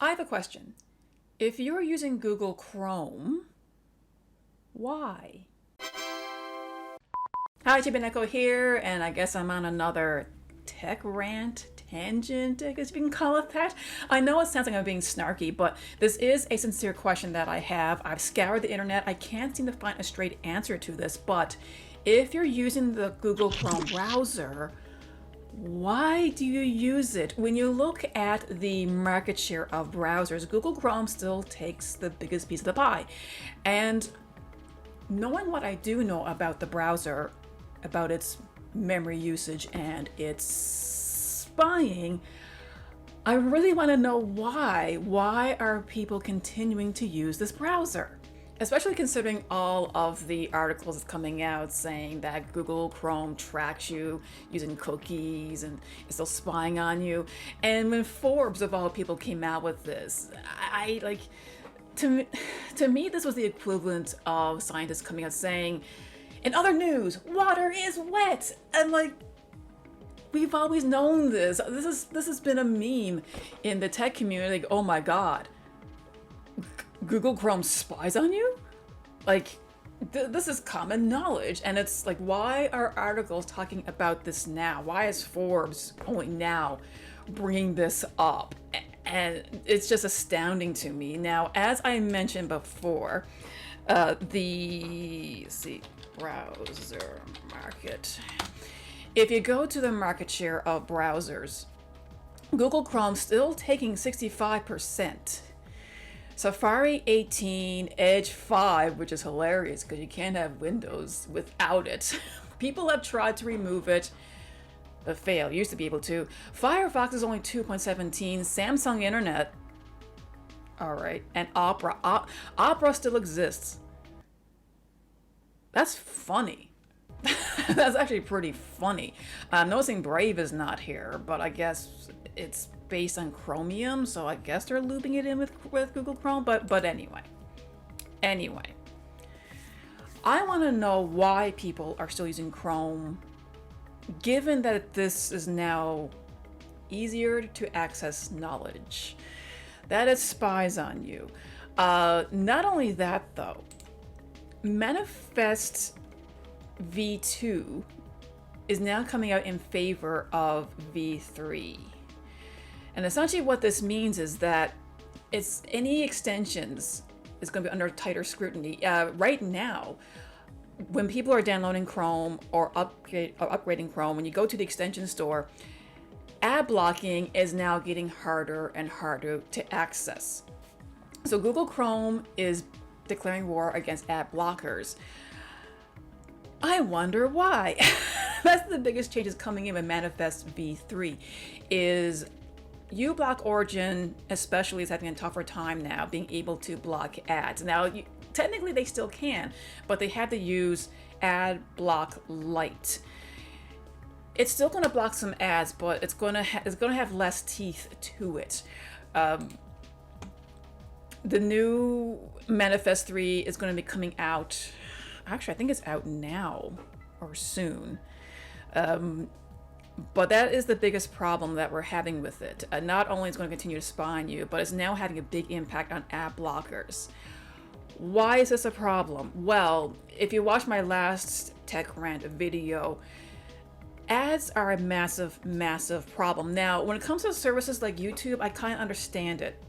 I have a question. If you're using Google Chrome, why? Hi, Chibi Neko here, and I guess I'm on another tech rant tangent, I guess you can call it that. I know it sounds like I'm being snarky, but this is a sincere question that I have. I've scoured the internet. I can't seem to find a straight answer to this, but if you're using the Google Chrome browser, why do you use it? When you look at the market share of browsers, Google Chrome still takes the biggest piece of the pie. And knowing what I do know about the browser, about its memory usage and its spying, I really want to know why. Why are people continuing to use this browser? Especially considering all of the articles coming out saying that Google Chrome tracks you using cookies and is still spying on you. And when Forbes of all people came out with this, to me this was the equivalent of scientists coming out saying, in other news, water is wet. And like, we've always known this. This has been a meme in the tech community. Like, oh my God, Google Chrome spies on you? Like, this is common knowledge. And it's like, why are articles talking about this now? Why is Forbes only now bringing this up? And it's just astounding to me. Now, as I mentioned before, browser market. If you go to the market share of browsers, Google Chrome's still taking 65%. Safari 18, Edge 5, which is hilarious because you can't have Windows without it. People have tried to remove it, but failed. Used to be able to. Firefox is only 2.17. Samsung Internet, all right, and Opera. Opera still exists. That's funny. That's actually pretty funny. I'm noticing Brave is not here, but I guess it's based on Chromium, so I guess they're looping it in with Google Chrome. But anyway, I want to know why people are still using Chrome, given that this is now easier to access knowledge, that it spies on you. Not only that, though, Manifest V2 is now coming out in favor of V3. And essentially what this means is that it's any extensions is going to be under tighter scrutiny. Right now, when people are downloading Chrome or upgrading Chrome, when you go to the extension store, ad blocking is now getting harder and harder to access. So Google Chrome is declaring war against ad blockers. I wonder why. That's the biggest changes coming in with Manifest V3 is uBlock Origin especially is having a tougher time now being able to block ads. Now, technically they still can, but they had to use Ad Block Lite. It's still going to block some ads, but it's going to have less teeth to it. The new Manifest 3 is going to be coming out. Actually, I think it's out now or soon. But that is the biggest problem that we're having with it. Not only is it going to continue to spy on you, but it's now having a big impact on ad blockers. Why is this a problem? Well, if you watch my last Tech Rant video, ads are a massive, massive problem. Now, when it comes to services like YouTube, I kind of understand it.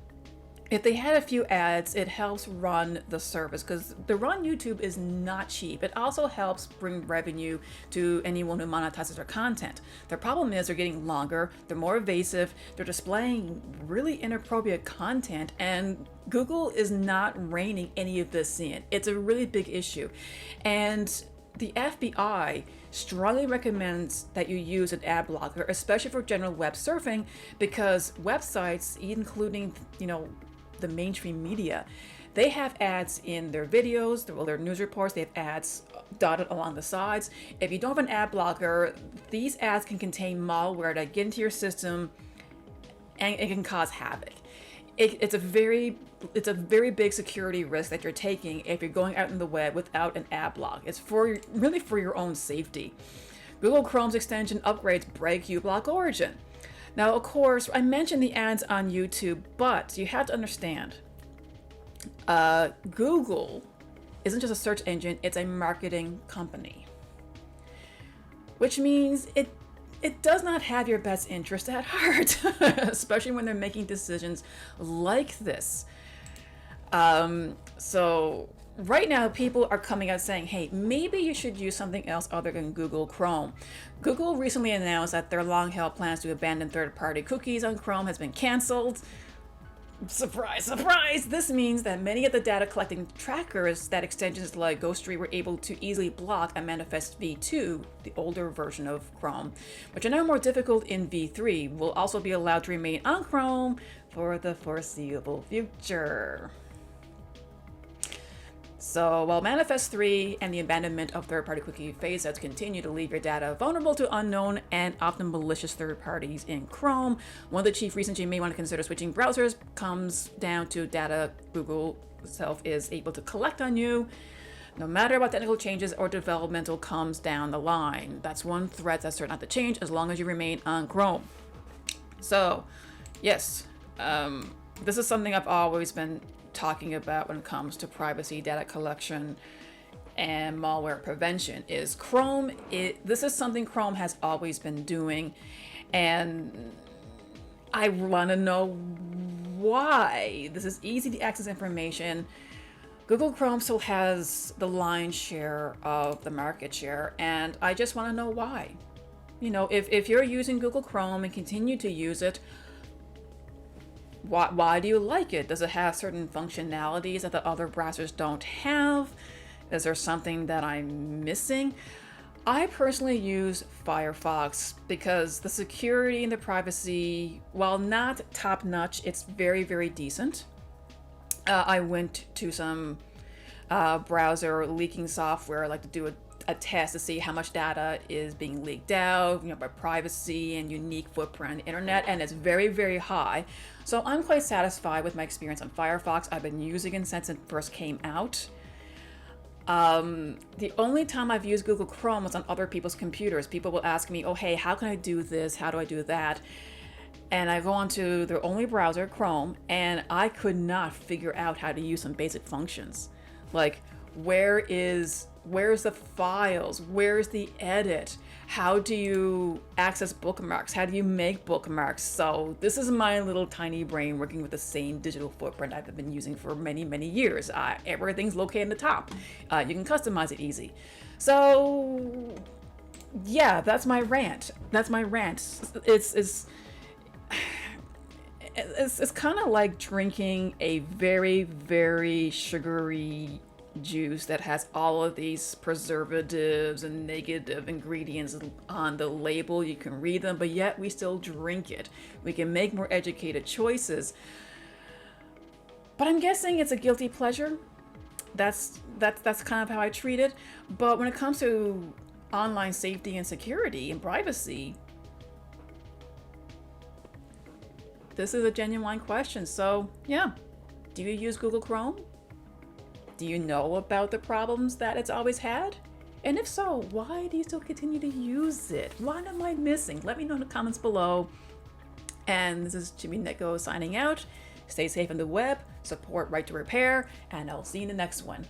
If they had a few ads, it helps run the service because the run YouTube is not cheap. It also helps bring revenue to anyone who monetizes their content. The problem is they're getting longer, they're more evasive, they're displaying really inappropriate content, and Google is not reining any of this in. It's a really big issue. And the FBI strongly recommends that you use an ad blocker, especially for general web surfing, because websites, including, the mainstream media, they have ads in their videos, their news reports, they have ads dotted along the sides. If you don't have an ad blocker, these ads can contain malware that get into your system and it can cause havoc. It's a very big security risk that you're taking if you're going out in the web without an ad block. It's really for your own safety. Google Chrome's extension upgrades break uBlock Origin. Now, of course, I mentioned the ads on YouTube, but you have to understand, Google isn't just a search engine, it's a marketing company. Which means it does not have your best interest at heart, especially when they're making decisions like this. So right now, people are coming out saying, hey, maybe you should use something else other than Google Chrome. Google recently announced that their long-held plans to abandon third-party cookies on Chrome has been canceled. Surprise, surprise! This means that many of the data collecting trackers that extensions like Ghostery were able to easily block on Manifest v2, the older version of Chrome, which are now more difficult in v3, will also be allowed to remain on Chrome for the foreseeable future. So while Manifest 3 and the abandonment of third-party cookie phase-outs continue to leave your data vulnerable to unknown and often malicious third parties in Chrome, one of the chief reasons you may want to consider switching browsers comes down to data Google itself is able to collect on you, no matter what technical changes or developmental comes down the line. That's one threat that's certain not to change as long as you remain on Chrome. So, yes, this is something I've always been talking about when it comes to privacy, data collection, and malware prevention. Is Chrome, this is something Chrome has always been doing, and I want to know why. This is easy to access information. Google Chrome still has the lion's share of the market share, and I just want to know why. You know, if you're using Google Chrome and continue to use it, why do you like it? Does it have certain functionalities that the other browsers don't have? Is there something that I'm missing? I personally use Firefox because the security and the privacy, while not top-notch, it's very, very decent. I went to some browser leaking software, like to do a test to see how much data is being leaked out, you know, by privacy and unique footprint on the internet, and it's very, very high. So I'm quite satisfied with my experience on Firefox. I've been using it since it first came out. The only time I've used Google Chrome was on other people's computers. People will ask me, oh, hey, how can I do this? How do I do that? And I go onto their only browser, Chrome, and I could not figure out how to use some basic functions. Like, where's the files? Where's the edit? How do you access bookmarks? How do you make bookmarks? So this is my little tiny brain working with the same digital footprint I've been using for many, many years. Everything's located in the top. You can customize it easy. So yeah, that's my rant. That's my rant. It's kind of like drinking a very, very sugary juice that has all of these preservatives and negative ingredients on the label. You can read them, but yet we still drink it. We can make more educated choices. But I'm guessing it's a guilty pleasure. That's kind of how I treat it. But when it comes to online safety and security and privacy, this is a genuine question. So yeah, do you use Google Chrome? Do you know about the problems that it's always had? And if so, why do you still continue to use it? What am I missing? Let me know in the comments below. And this is Chibi Neko signing out. Stay safe on the web, support Right to Repair, and I'll see you in the next one.